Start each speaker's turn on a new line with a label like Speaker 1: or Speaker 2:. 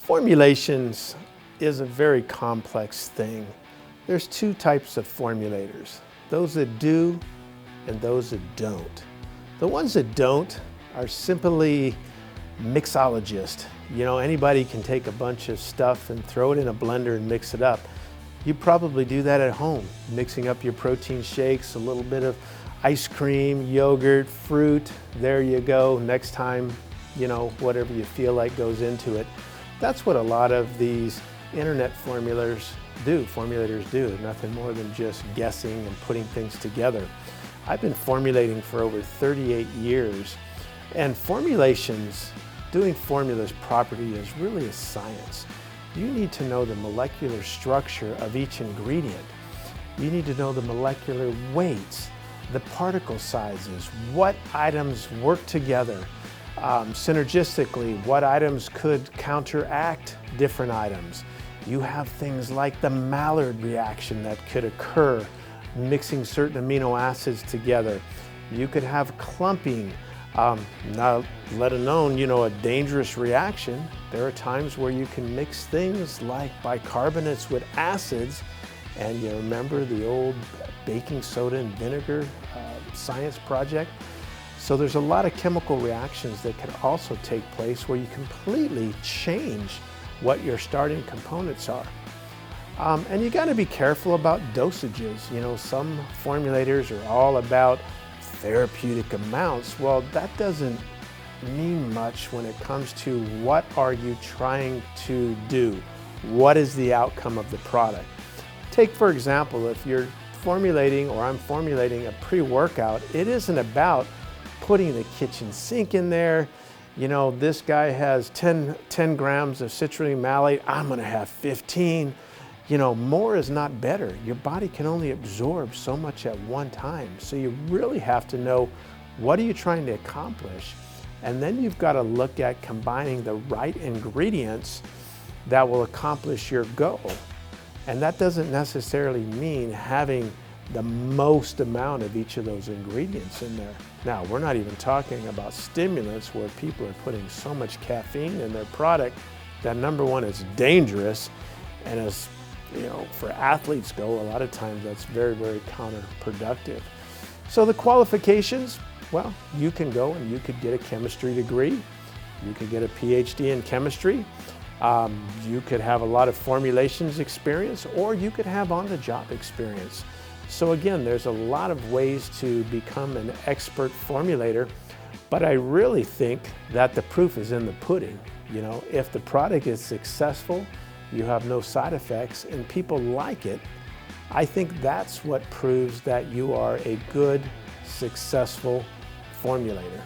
Speaker 1: Formulations is a very complex thing. There's two types of formulators, those that do and those that don't. The ones that don't are simply mixologists. You know, anybody can take a bunch of stuff and throw it in a blender and mix it up. You probably do that at home, mixing up your protein shakes, a little bit of ice cream, yogurt, fruit. There you go. Next time, you know, whatever you feel like goes into it. That's what a lot of these internet formulators do. Nothing more than just guessing and putting things together. I've been formulating for over 38 years, and formulations, doing formulas properly is really a science. You need to know the molecular structure of each ingredient. You need to know the molecular weights, the particle sizes, what items work together synergistically, what items could counteract different items. You have things like the Maillard reaction that could occur mixing certain amino acids together. You could have clumping, not let alone, a dangerous reaction. There are times where you can mix things like bicarbonates with acids, and you remember the old baking soda and vinegar science project? So there's a lot of chemical reactions that can also take place where you completely change what your starting components are. And you got to be careful about dosages. Some formulators are all about therapeutic amounts. Well, that doesn't mean much when it comes to what are you trying to do? What is the outcome of the product? Take, for example, if you're formulating, or I'm formulating a pre-workout, it isn't about putting the kitchen sink in there. This guy has 10 grams of citrulline malate, I'm gonna have 15. More is not better. Your body can only absorb so much at one time. So you really have to know, what are you trying to accomplish? And then you've got to look at combining the right ingredients that will accomplish your goal. And that doesn't necessarily mean having the most amount of each of those ingredients in there. Now, we're not even talking about stimulants where people are putting so much caffeine in their product that, number one, it's dangerous, and as for athletes go, a lot of times that's very, very counterproductive. So the qualifications, well, you can go and you could get a chemistry degree, you could get a PhD in chemistry, you could have a lot of formulations experience, or you could have on-the-job experience. So again, there's a lot of ways to become an expert formulator, but I really think that the proof is in the pudding. If the product is successful, you have no side effects, and people like it, I think that's what proves that you are a good, successful formulator.